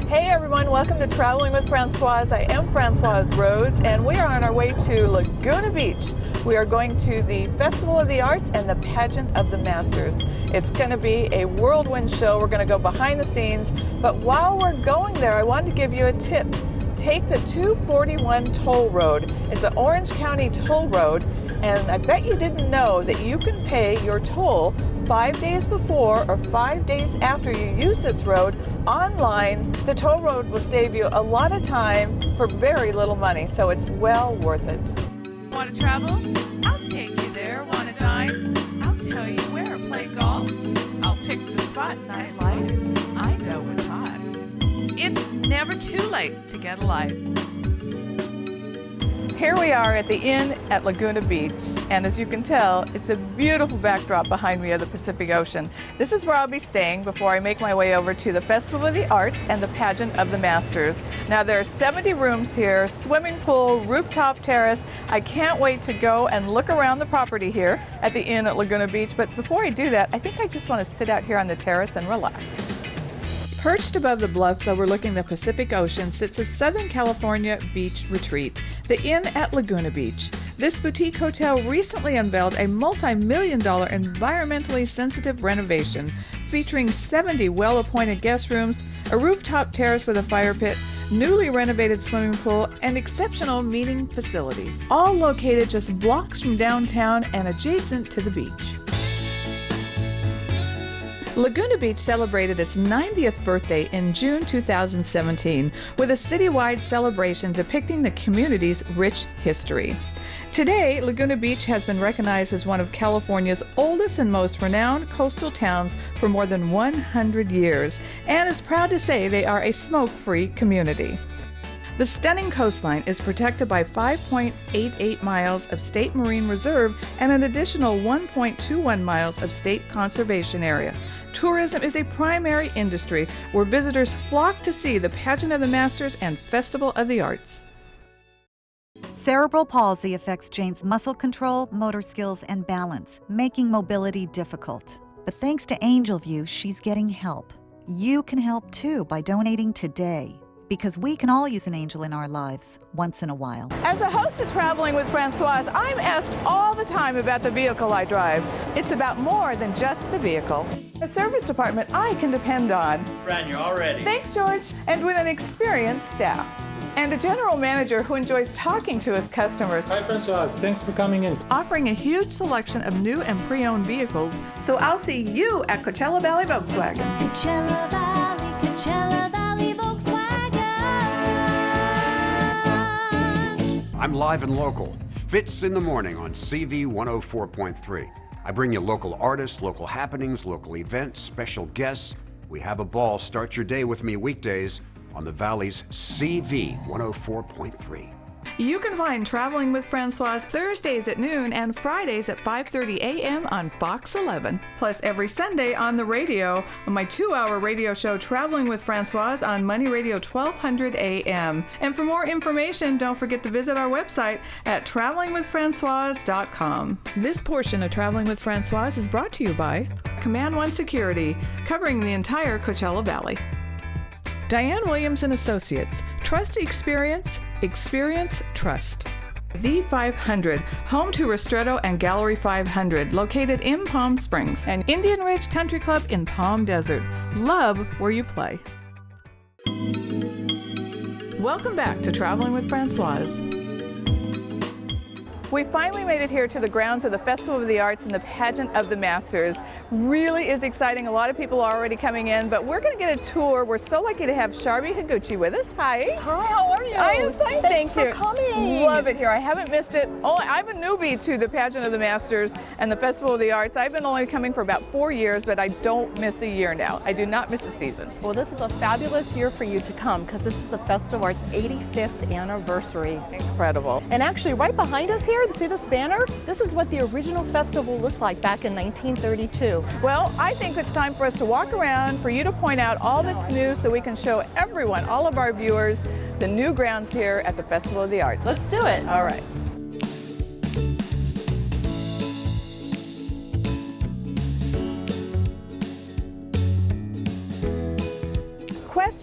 Hey everyone, welcome to Traveling with Francoise. I am Francoise Rhodes and we are on our way to Laguna Beach. We are going to the Festival of the Arts and the Pageant of the Masters. It's going to be a whirlwind show. We're going to go behind the scenes, but while we're going there, I wanted to give you a tip. Take the 241 toll road. It's an Orange County toll road, and I bet you didn't know that you can pay your toll 5 days before or 5 days after you use this road online. The toll road will save you a lot of time for very little money, so it's well worth it. Want to travel? I'll take you there. Want to dine? I'll tell you where. Play golf? I'll pick the spot. Nightlife? I know it's hot. It's never too late to get a life. Here we are at the inn at Laguna Beach, and as you can tell, it's a beautiful backdrop behind me of the Pacific Ocean. This is where I'll be staying before I make my way over to the Festival of the Arts and the Pageant of the Masters. Now there are 70 rooms here, swimming pool, rooftop terrace. I can't wait to go and look around the property here at the inn at Laguna Beach, but before I do that, I think I just want to sit out here on the terrace and relax. Perched above the bluffs overlooking the Pacific Ocean sits a Southern California beach retreat, the Inn at Laguna Beach. This boutique hotel recently unveiled a multi-million-dollar environmentally sensitive renovation featuring 70 well-appointed guest rooms, a rooftop terrace with a fire pit, newly renovated swimming pool, and exceptional meeting facilities, all located just blocks from downtown and adjacent to the beach. Laguna Beach celebrated its 90th birthday in June 2017 with a citywide celebration depicting the community's rich history. Today, Laguna Beach has been recognized as one of California's oldest and most renowned coastal towns for more than 100 years, and is proud to say they are a smoke-free community. The stunning coastline is protected by 5.88 miles of state marine reserve and an additional 1.21 miles of state conservation area. Tourism is a primary industry where visitors flock to see the Pageant of the Masters and Festival of the Arts. Cerebral palsy affects Jane's muscle control, motor skills, and balance, making mobility difficult. But thanks to Angel View, she's getting help. You can help too by donating today, because we can all use an angel in our lives once in a while. As the host of Traveling with Francoise, I'm asked all the time about the vehicle I drive. It's about more than just the vehicle. A service department I can depend on. Fran, you're all ready. Thanks, George. And with an experienced staff. And a general manager who enjoys talking to his customers. Hi, Francoise. Thanks for coming in. Offering a huge selection of new and pre-owned vehicles. So I'll see you at Coachella Valley Volkswagen. Coachella Valley Volkswagen. I'm live and local. Fits in the morning on CV 104.3. I bring you local artists, local happenings, local events, special guests. We have a ball. Start your day with me weekdays on the Valley's CV 104.3. You can find Traveling with Francoise Thursdays at noon and Fridays at 5:30 a.m. on Fox 11. Plus every Sunday on the radio on my 2-hour radio show Traveling with Francoise on Money Radio 1200 a.m. And for more information, don't forget to visit our website at travelingwithfrancoise.com. This portion of Traveling with Francoise is brought to you by Command One Security, covering the entire Coachella Valley. Diane Williams and Associates. Trust experience, experience trust. The 500, home to Ristretto and Gallery 500, located in Palm Springs, and Indian Ridge Country Club in Palm Desert. Love where you play. Welcome back to Traveling with Francoise. We finally made it here to the grounds of the Festival of the Arts and the Pageant of the Masters. Really is exciting. A lot of people are already coming in, but we're going to get a tour. We're so lucky to have Sharbi Higuchi with us. Hi. Hi, how are you? I am fine, Thanks thank you. for coming. Love it here. I haven't missed it. Oh, I'm a newbie to the Pageant of the Masters and the Festival of the Arts. I've been only coming for about 4 years, but I don't miss a year now. I do not miss a season. Well, this is a fabulous year for you to come because this is the Festival of Arts 85th anniversary. Incredible. And actually, right behind us here, see this banner? This is what the original festival looked like back in 1932. Well, I think it's time for us to walk around, for you to point out all that's new so we can show everyone, all of our viewers, the new grounds here at the Festival of the Arts. Let's do it. All right.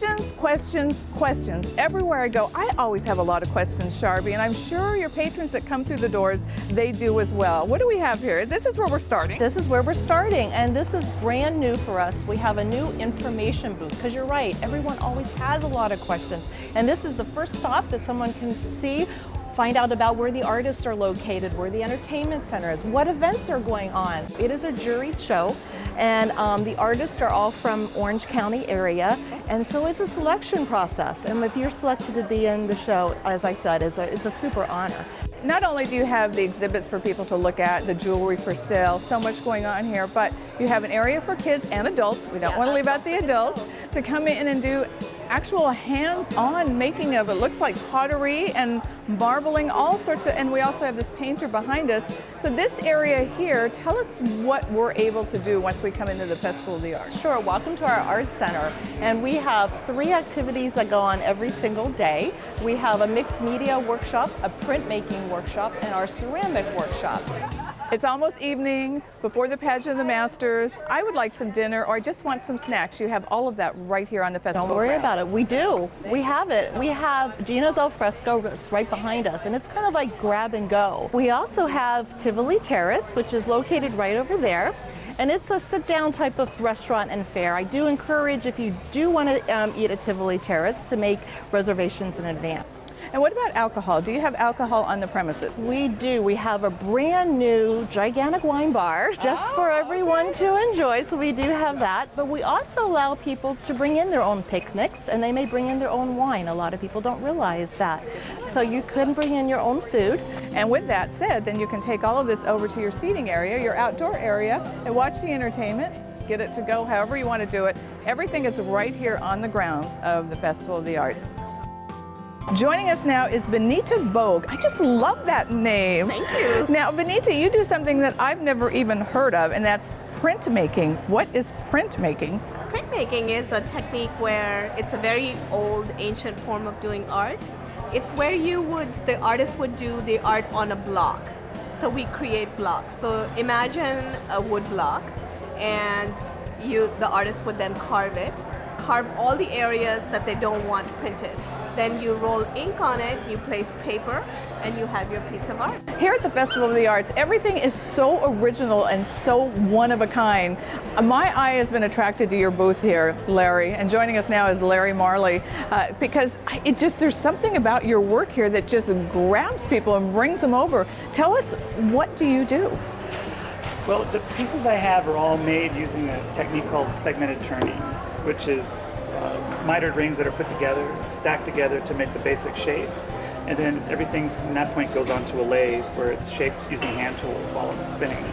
Questions, questions, questions. Everywhere I go, I always have a lot of questions, Sharby, and I'm sure your patrons that come through the doors, they do as well. What do we have here? This is where we're starting. This is where we're starting, and this is brand new for us. We have a new information booth, because you're right, everyone always has a lot of questions. And this is the first stop that someone can see, find out about where the artists are located, where the entertainment center is, what events are going on. It is a juried show, and the artists are all from Orange County area, and so it's a selection process. And if you're selected to be in the show, as I said, it's a super honor. Not only do you have the exhibits for people to look at, the jewelry for sale, so much going on here, but you have an area for kids and adults, we don't want to leave out the adults, to come in and do actual hands-on making of it. Looks like pottery and marbling, all sorts of, and we also have this painter behind us. So this area here, tell us what we're able to do once we come into the Festival of the Arts. Sure, welcome to our art center, and we have 3 activities that go on every single day. We have a mixed media workshop, a printmaking workshop, and our ceramic workshop. It's almost evening, before the Pageant of the Masters. I would like some dinner, or I just want some snacks. You have all of that right here on the festival. Don't worry about it. We do. We have it. We have Gina's Al Fresco that's right behind us, and it's kind of like grab and go. We also have Tivoli Terrace, which is located right over there. And it's a sit-down type of restaurant and fare. I do encourage, if you do want to eat at Tivoli Terrace, to make reservations in advance. And what about alcohol? Do you have alcohol on the premises? We do. We have a brand new gigantic wine bar just for everyone to enjoy, so we do have that. But we also allow people to bring in their own picnics, and they may bring in their own wine. A lot of people don't realize that. So you can bring in your own food. And with that said, then you can take all of this over to your seating area, your outdoor area, and watch the entertainment. Get it to go however you want to do it. Everything is right here on the grounds of the Festival of the Arts. Joining us now is Benita Vogue. I just love that name. Thank you. Now, Benita, you do something that I've never even heard of, and that's printmaking. What is printmaking? Printmaking is a technique where it's a very old, ancient form of doing art. It's where the artist would do the art on a block. So we create blocks. So imagine a wood block, and the artist would then carve all the areas that they don't want printed. Then you roll ink on it, you place paper, and you have your piece of art. Here at the Festival of the Arts, everything is so original and so one of a kind. My eye has been attracted to your booth here, Larry, and joining us now is Larry Marley, because there's something about your work here that just grabs people and brings them over. Tell us, what do you do? Well, the pieces I have are all made using a technique called segmented turning, which is mitered rings that are put together, stacked together to make the basic shape. And then everything from that point goes onto a lathe where it's shaped using hand tools while it's spinning.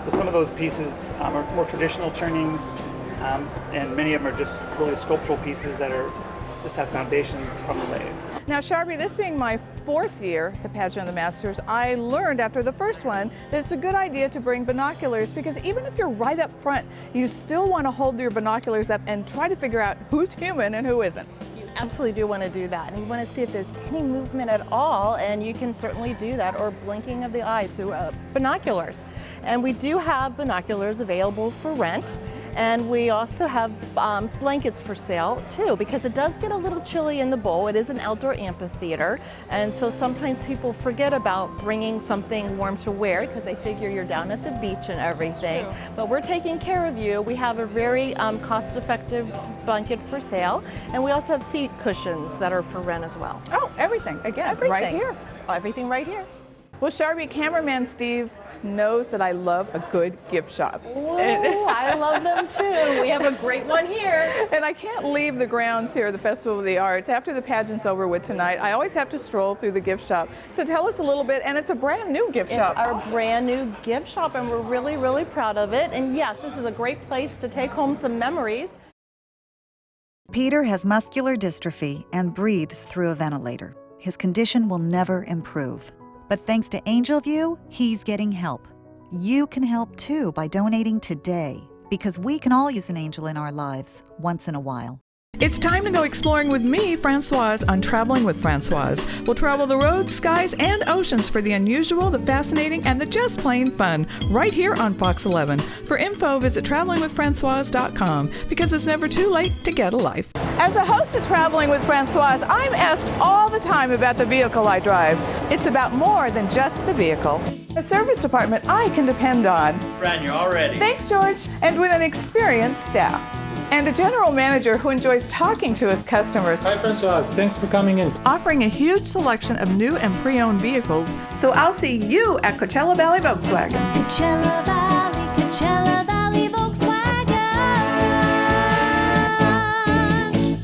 So some of those pieces are more traditional turnings, and many of them are just really sculptural pieces that just have foundations from the lathe. Now, Sharby, this being my 4th year at the Pageant of the Masters, I learned after the first one that it's a good idea to bring binoculars, because even if you're right up front, you still want to hold your binoculars up and try to figure out who's human and who isn't. You absolutely do want to do that, and you want to see if there's any movement at all, and you can certainly do that, or blinking of the eyes through binoculars. And we do have binoculars available for rent. And we also have blankets for sale too, because it does get a little chilly in the bowl. It is an outdoor amphitheater, and so sometimes people forget about bringing something warm to wear because they figure you're down at the beach and everything. But we're taking care of you. We have a very cost-effective blanket for sale, and we also have seat cushions that are for rent as well. Oh, everything, again, Everything. right here. Everything right here. Well, Sharby, cameraman Steve knows that I love a good gift shop. Whoa, I love them too. We have a great one here. And I can't leave the grounds here at the Festival of the Arts. After the pageant's over with tonight, I always have to stroll through the gift shop. So tell us a little bit, and it's a brand new gift shop. It's our brand new gift shop, and we're really, really proud of it. And yes, this is a great place to take home some memories. Peter has muscular dystrophy and breathes through a ventilator. His condition will never improve. But thanks to Angel View, he's getting help. You can help too by donating today, because we can all use an angel in our lives once in a while. It's time to go exploring with me, Francoise, on Traveling with Francoise. We'll travel the roads, skies, and oceans for the unusual, the fascinating, and the just plain fun, right here on Fox 11. For info, visit travelingwithfrancoise.com, because it's never too late to get a life. As the host of Traveling with Francoise, I'm asked all the time about the vehicle I drive. It's about more than just the vehicle. A service department I can depend on. Fran, you're all ready. Thanks, George. And with an experienced staff. And a general manager who enjoys talking to his customers. Hi, Francoise. Thanks for coming in. Offering a huge selection of new and pre-owned vehicles. So I'll see you at Coachella Valley Volkswagen. Coachella Valley Volkswagen.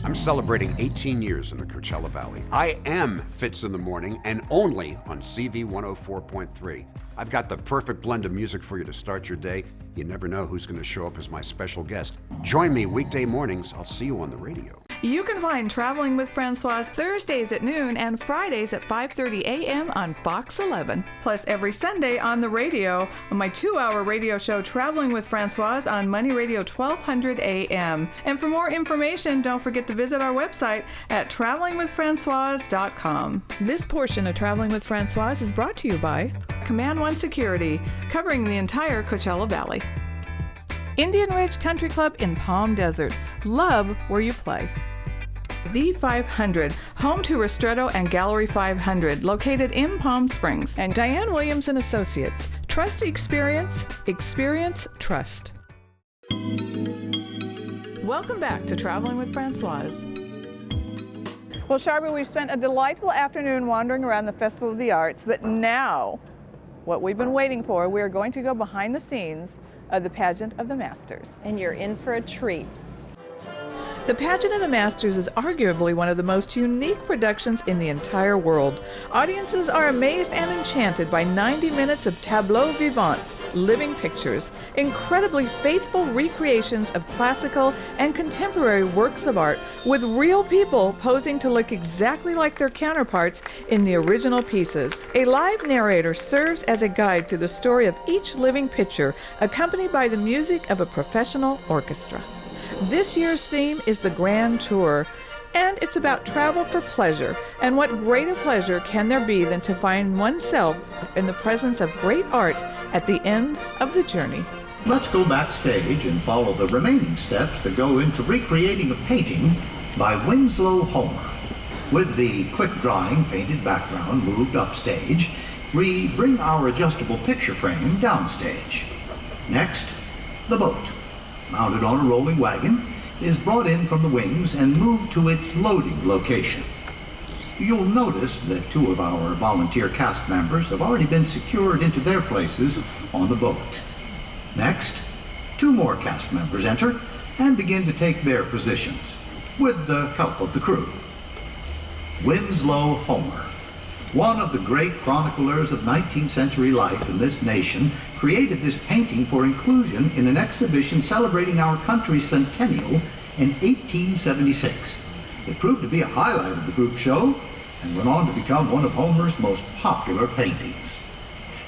I'm celebrating 18 years in the Coachella Valley. I am Fitz in the Morning and only on CV 104.3. I've got the perfect blend of music for you to start your day. You never know who's going to show up as my special guest. Join me weekday mornings. I'll see you on the radio. You can find Traveling with Francoise Thursdays at noon and Fridays at 5:30 a.m. on Fox 11. Plus every Sunday on the radio on my 2-hour radio show Traveling with Francoise on Money Radio 1200 a.m. And for more information, don't forget to visit our website at travelingwithfrancoise.com. This portion of Traveling with Francoise is brought to you by Command One Security, covering the entire Coachella Valley. Indian Ridge Country Club in Palm Desert. Love where you play. The 500, home to Ristretto and Gallery 500, located in Palm Springs. And Diane Williams & Associates. Trust experience, experience trust. Welcome back to Traveling with Francoise. Well, Sharby, we've spent a delightful afternoon wandering around the Festival of the Arts, but now, what we've been waiting for, we are going to go behind the scenes of the Pageant of the Masters. And you're in for a treat. The Pageant of the Masters is arguably one of the most unique productions in the entire world. Audiences are amazed and enchanted by 90 minutes of tableaux vivants, living pictures, incredibly faithful recreations of classical and contemporary works of art, with real people posing to look exactly like their counterparts in the original pieces. A live narrator serves as a guide through the story of each living picture, accompanied by the music of a professional orchestra. This year's theme is the Grand Tour, and it's about travel for pleasure. And what greater pleasure can there be than to find oneself in the presence of great art at the end of the journey? Let's go backstage and follow the remaining steps that go into recreating a painting by Winslow Homer. With the quick drawing painted background moved upstage, we bring our adjustable picture frame downstage. Next, the boat, mounted on a rolling wagon, is brought in from the wings and moved to its loading location. You'll notice that 2 of our volunteer cast members have already been secured into their places on the boat. Next, 2 more cast members enter and begin to take their positions, with the help of the crew. Winslow Homer, one of the great chroniclers of 19th century life in this nation, created this painting for inclusion in an exhibition celebrating our country's centennial in 1876. It proved to be a highlight of the group show and went on to become one of Homer's most popular paintings.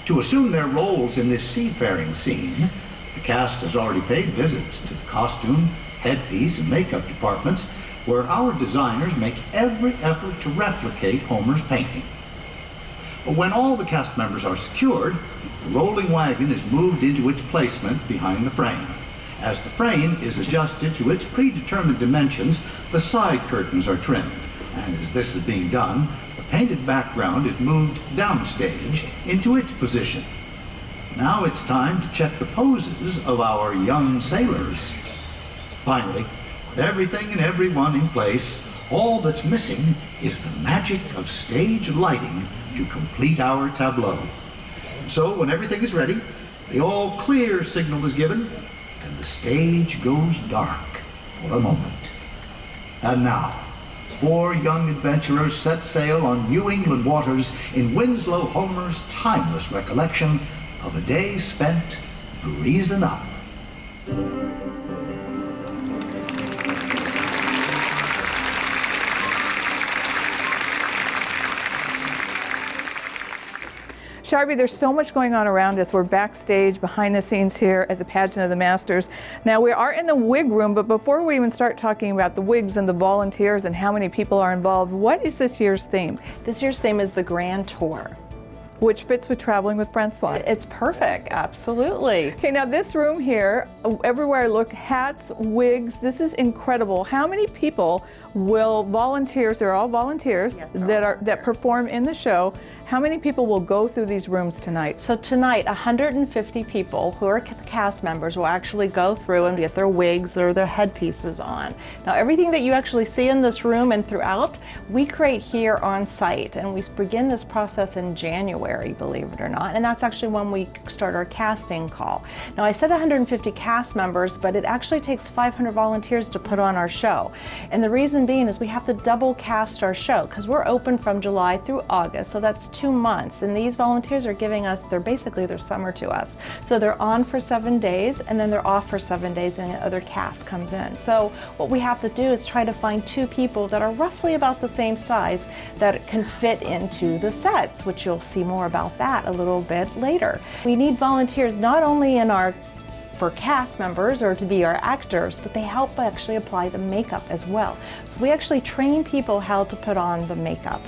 To assume their roles in this seafaring scene, the cast has already paid visits to the costume, headpiece, and makeup departments, where our designers make every effort to replicate Homer's painting. When all the cast members are secured, the rolling wagon is moved into its placement behind the frame. As the frame is adjusted to its predetermined dimensions, the side curtains are trimmed. And as this is being done, the painted background is moved downstage into its position. Now it's time to check the poses of our young sailors. Finally, with everything and everyone in place, all that's missing is the magic of stage lighting to complete our tableau. So when everything is ready, the all clear signal is given, and the stage goes dark for a moment. And now, 4 young adventurers set sail on New England waters in Winslow Homer's timeless recollection of a day spent breezing up. Sharby, there's so much going on around us. We're backstage, behind the scenes here at the Pageant of the Masters. Now, we are in the wig room, but before we even start talking about the wigs and the volunteers and how many people are involved, what is this year's theme? This year's theme is the Grand Tour. Which fits with traveling with Francoise. It's perfect, absolutely. Okay, now this room here, everywhere I look, hats, wigs, this is incredible. How many people will volunteers, they're all volunteers, Yes, that perform in the show, how many people will go through these rooms tonight? So tonight, 150 people who are cast members will actually go through and get their wigs or their headpieces on. Now, everything that you actually see in this room and throughout, we create here on site, and we begin this process in January, believe it or not, and that's actually when we start our casting call. Now, I said 150 cast members, but it actually takes 500 volunteers to put on our show. And the reason being is we have to double cast our show because we're open from July through August, so that's 2 months, and these volunteers are giving us basically their summer to us. So they're on for 7 days and then they're off for 7 days and the other cast comes in. So what we have to do is try to find 2 people that are roughly about the same size that can fit into the sets, which you'll see more about that a little bit later. We need volunteers not only for cast members or to be our actors, but they help actually apply the makeup as well. So we actually train people how to put on the makeup.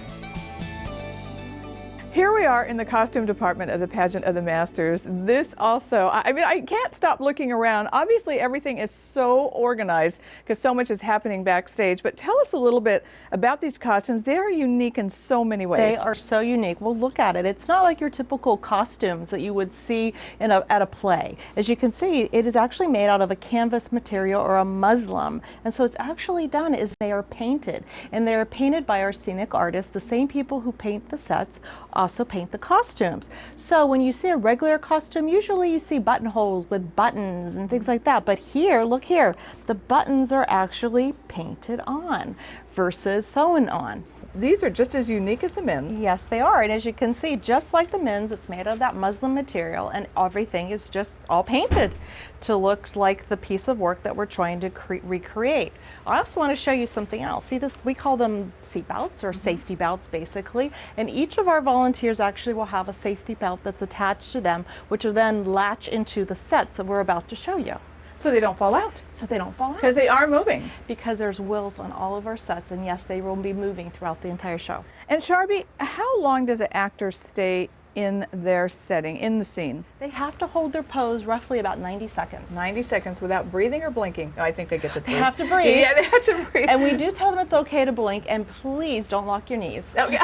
Here we are in the costume department of the Pageant of the Masters. This also, I mean, I can't stop looking around. Obviously, everything is so organized because so much is happening backstage. But tell us a little bit about these costumes. They are unique in so many ways. They are so unique. Well, look at it. It's not like your typical costumes that you would see at a play. As you can see, it is actually made out of a canvas material or a muslin. And so it's actually done is they are painted. And they are painted by our scenic artists, the same people who paint the sets, also paint the costumes. So when you see a regular costume, usually you see buttonholes with buttons and things like that. But here, look here, the buttons are actually painted on versus sewn on. These are just as unique as the men's. Yes, they are. And as you can see, just like the men's, it's made of that muslin material and everything is just all painted to look like the piece of work that we're trying to recreate. I also want to show you something else. See this, we call them seat belts or safety belts basically. And each of our volunteers actually will have a safety belt that's attached to them, which will then latch into the sets that we're about to show you. So they don't fall out. So they don't fall out. Because they are moving. Because there's wheels on all of our sets, and yes, they will be moving throughout the entire show. And Sharby, how long does an actor stay in their setting, in the scene? They have to hold their pose roughly about 90 seconds. 90 seconds without breathing or blinking? Oh, I think they get to breathe. They have to breathe. Yeah, they have to breathe. And we do tell them it's okay to blink, and please don't lock your knees. Okay.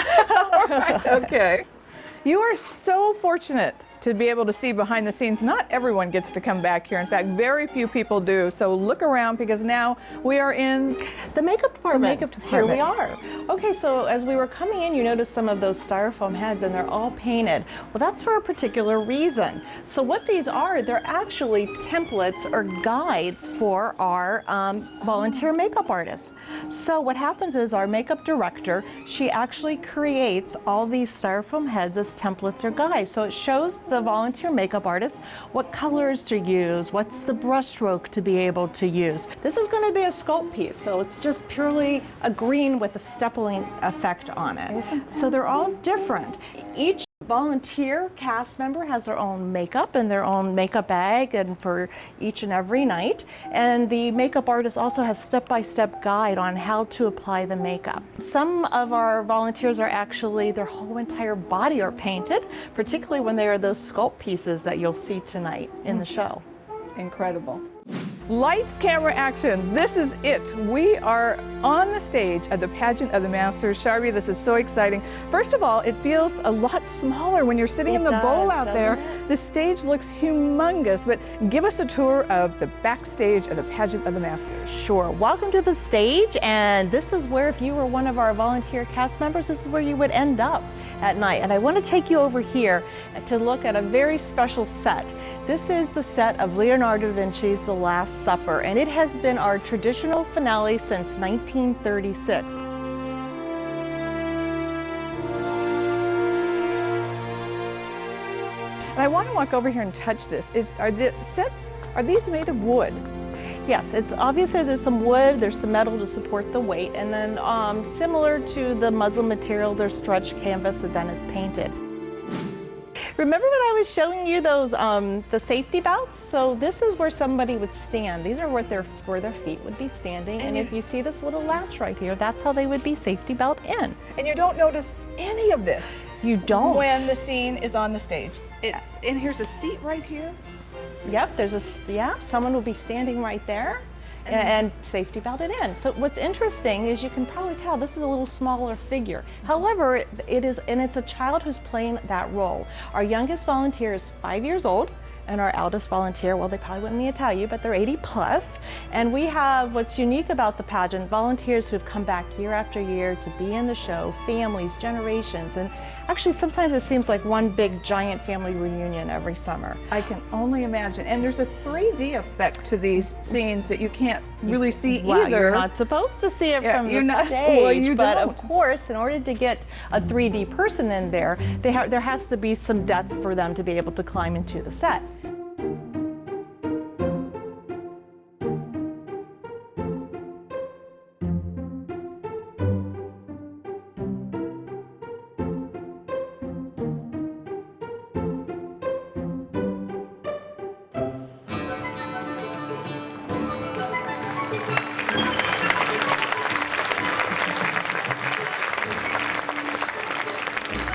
All right, okay. You are so fortunate to be able to see behind the scenes. Not everyone gets to come back here. In fact, very few people do. So look around because now we are in the makeup department. Here we are. Okay, so as we were coming in, you noticed some of those styrofoam heads and they're all painted. Well, that's for a particular reason. So what these are, they're actually templates or guides for our volunteer makeup artists. So what happens is our makeup director, she actually creates all these styrofoam heads as templates or guides. So it shows the volunteer makeup artist what colors to use, what's the brush stroke to be able to use. This is going to be a sculpt piece, so it's just purely a green with a stippling effect on it. So they're all different. Each volunteer cast member has their own makeup and their own makeup bag and for each and every night. And the makeup artist also has step-by-step guide on how to apply the makeup. Some of our volunteers are actually, their whole entire body are painted, particularly when they are those sculpt pieces that you'll see tonight in the show. Incredible. Lights, camera, action. This is it. We are on the stage at the Pageant of the Masters. Sharby, this is so exciting. First of all, it feels a lot smaller when you're sitting in the bowl out there. The stage looks humongous, but give us a tour of the backstage of the Pageant of the Masters. Sure. Welcome to the stage, and this is where, if you were one of our volunteer cast members, this is where you would end up at night. And I want to take you over here to look at a very special set. This is the set of Leonardo da Vinci's The Last Supper, and it has been our traditional finale since 1936. And I want to walk over here and touch this. Are these made of wood? Yes, it's obviously there's some wood, there's some metal to support the weight, and then similar to the muslin material, there's stretched canvas that then is painted. Remember when I was showing you those the safety belts? So this is where somebody would stand. These are where their feet would be standing. And if you see this little latch right here, that's how they would be safety belt in. And you don't notice any of this. You don't. When the scene is on the stage. And here's a seat right here. Yep, someone will be standing right there and safety belted in. So what's interesting is you can probably tell this is a little smaller figure. However, it's a child who's playing that role. Our youngest volunteer is 5 years old, and our eldest volunteer, well, they probably wouldn't need to tell you, but they're 80 plus. And we have, what's unique about the pageant, volunteers who've come back year after year to be in the show, families, generations, and actually sometimes it seems like one big giant family reunion every summer. I can only imagine. And there's a 3D effect to these scenes that you can't really see either. You're not supposed to see it from the stage, but of course, in order to get a 3D person in there, there has to be some depth for them to be able to climb into the set.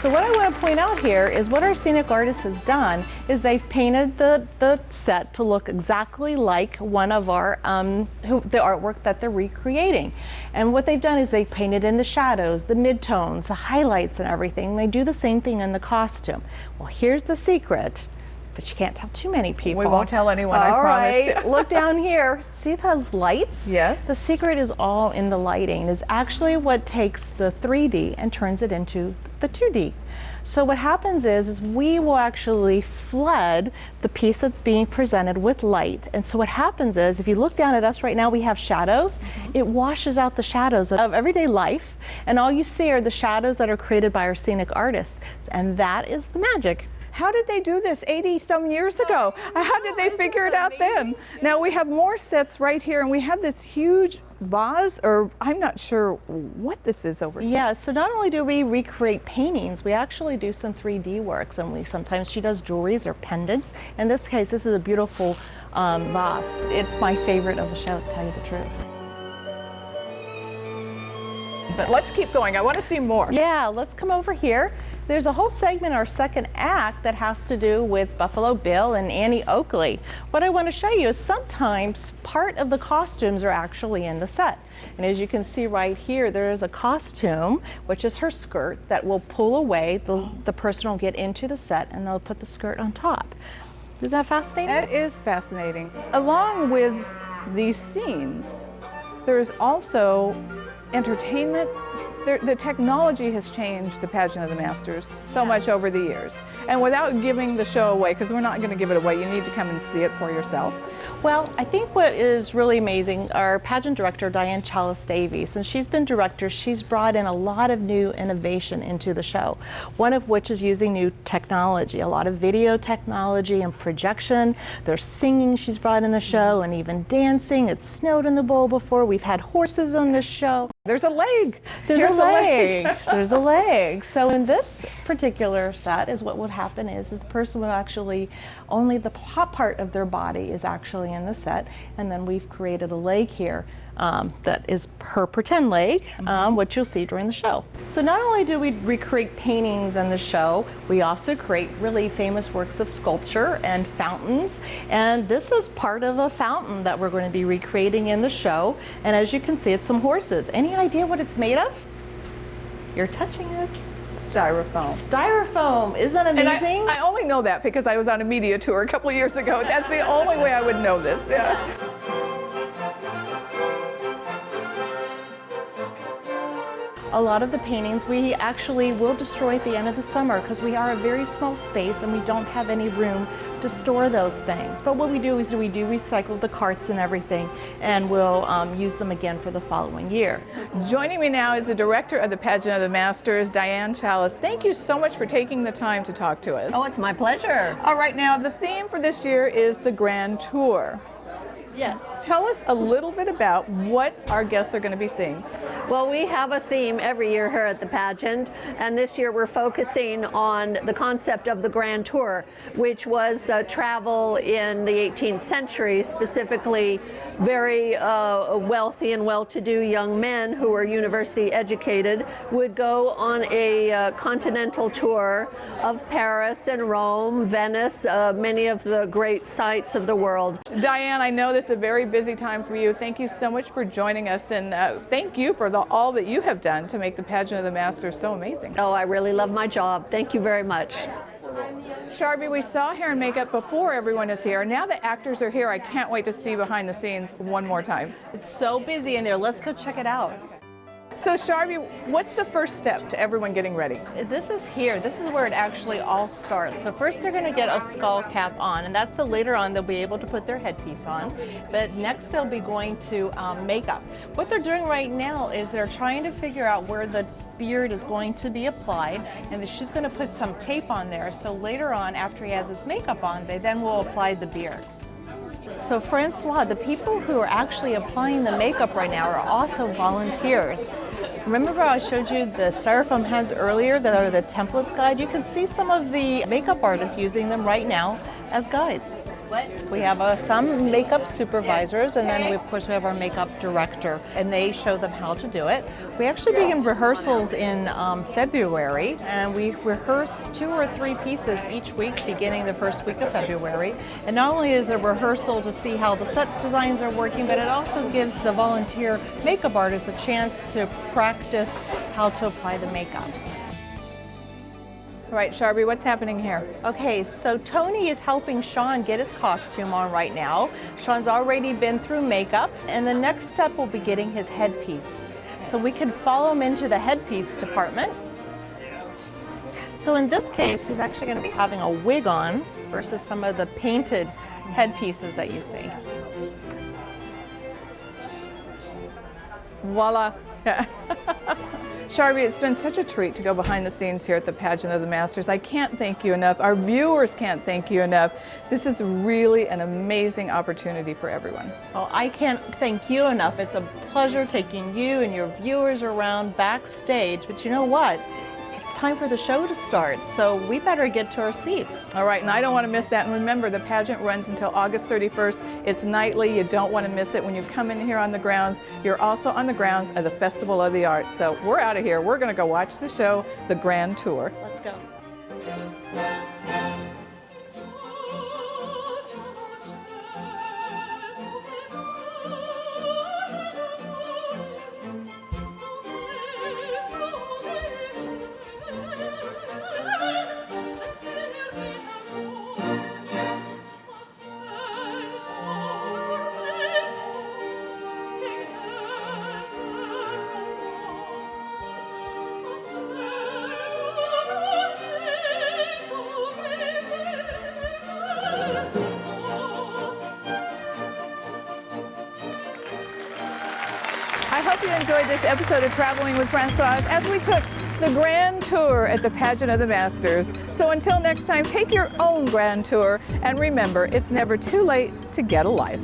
So what I want to point out here is what our scenic artist has done is they've painted the set to look exactly like one of our, the artwork that they're recreating. And what they've done is they've painted in the shadows, the midtones, the highlights and everything. They do the same thing in the costume. Well, here's the secret, but you can't tell too many people. We won't tell anyone, I promise. All right, look down here. See those lights? Yes. The secret is all in the lighting. It's actually what takes the 3D and turns it into the 2D. So what happens is we will actually flood the piece that's being presented with light. And so what happens is, if you look down at us right now, we have shadows. It washes out the shadows of everyday life, and all you see are the shadows that are created by our scenic artists. And that is the magic. How did they do this 80 some years ago? How did they figure it out then? Now we have more sets right here, and we have this huge vase, or I'm not sure what this is over here. Yeah, so not only do we recreate paintings, we actually do some 3D works, and sometimes she does jewelries or pendants. In this case, this is a beautiful vase. It's my favorite of the show, to tell you the truth. But let's keep going. I want to see more. Yeah, let's come over here. There's a whole segment, our second act, that has to do with Buffalo Bill and Annie Oakley. What I want to show you is sometimes part of the costumes are actually in the set. And as you can see right here, there is a costume, which is her skirt, that will pull away. The person will get into the set and they'll put the skirt on top. Is that fascinating? That is fascinating. Along with these scenes, there's also entertainment. The technology has changed the Pageant of the Masters so much over the years. And without giving the show away, because we're not going to give it away, you need to come and see it for yourself. Well, I think what is really amazing, our pageant director, Diane Chalice-Davies, since she's been director, she's brought in a lot of new innovation into the show. One of which is using new technology, a lot of video technology and projection. There's singing she's brought in the show, and even dancing. It snowed in the bowl before. We've had horses on this show. There's a leg. There's a leg. There's a leg. So in this particular set, is what would happen is the person would actually, only the top part of their body is actually in the set, and then we've created a leg here that is her pretend leg, which you'll see during the show. So not only do we recreate paintings in the show, we also create really famous works of sculpture and fountains, and this is part of a fountain that we're going to be recreating in the show. And as you can see, it's some horses. Any idea what it's made of? You're touching it. Styrofoam. Styrofoam. Isn't that amazing? And I only know that because I was on a media tour a couple of years ago. That's the only way I would know this. Yeah. A lot of the paintings we actually will destroy at the end of the summer because we are a very small space and we don't have any room to store those things. But what we do is we do recycle the carts and everything, and we'll use them again for the following year. Joining me now is the director of the Pageant of the Masters, Diane Chalice. Thank you so much for taking the time to talk to us. Oh, it's my pleasure. All right, now the theme for this year is the Grand Tour. Yes. Tell us a little bit about what our guests are going to be seeing. Well, we have a theme every year here at the pageant, and this year we're focusing on the concept of the Grand Tour, which was travel in the 18th century, specifically very wealthy and well-to-do young men who were university educated would go on a continental tour of Paris and Rome, Venice, many of the great sites of the world. Diane, I know this is a very busy time for you. Thank you so much for joining us, and thank you for all that you have done to make the Pageant of the Masters so amazing. Oh, I really love my job. Thank you very much. Sharby, we saw hair and makeup before everyone is here. Now the actors are here. I can't wait to see behind the scenes one more time. It's so busy in there. Let's go check it out. So Sharby, what's the first step to everyone getting ready? This is here. This is where it actually all starts. So first they're going to get a skull cap on, and that's so later on they'll be able to put their headpiece on. But next they'll be going to makeup. What they're doing right now is they're trying to figure out where the beard is going to be applied, and she's going to put some tape on there. So later on, after he has his makeup on, they then will apply the beard. So Francoise, the people who are actually applying the makeup right now are also volunteers. Remember how I showed you the styrofoam heads earlier that are the templates guide? You can see some of the makeup artists using them right now as guides. We have some makeup supervisors, and then of course we have our makeup director, and they show them how to do it. We actually begin rehearsals in February, and we rehearse 2 or 3 pieces each week beginning the first week of February. And not only is there a rehearsal to see how the set designs are working, but it also gives the volunteer makeup artists a chance to practice how to apply the makeup. All right, Sharby, what's happening here? Okay, so Tony is helping Sean get his costume on right now. Sean's already been through makeup, and the next step will be getting his headpiece. So we can follow him into the headpiece department. So in this case, he's actually going to be having a wig on versus some of the painted headpieces that you see. Voila. Sharby, it's been such a treat to go behind the scenes here at the Pageant of the Masters. I can't thank you enough. Our viewers can't thank you enough. This is really an amazing opportunity for everyone. Well, I can't thank you enough. It's a pleasure taking you and your viewers around backstage. But you know what? It's time for the show to start, so we better get to our seats. All right, and I don't want to miss that. And remember, the pageant runs until August 31st. It's nightly. You don't want to miss it when you come in here on the grounds. You're also on the grounds of the Festival of the Arts. So we're out of here. We're going to go watch the show, The Grand Tour. Let's go. I hope you enjoyed this episode of Traveling with Francoise as we took the Grand Tour at the Pageant of the Masters. So until next time, take your own Grand Tour, and remember, it's never too late to get a life.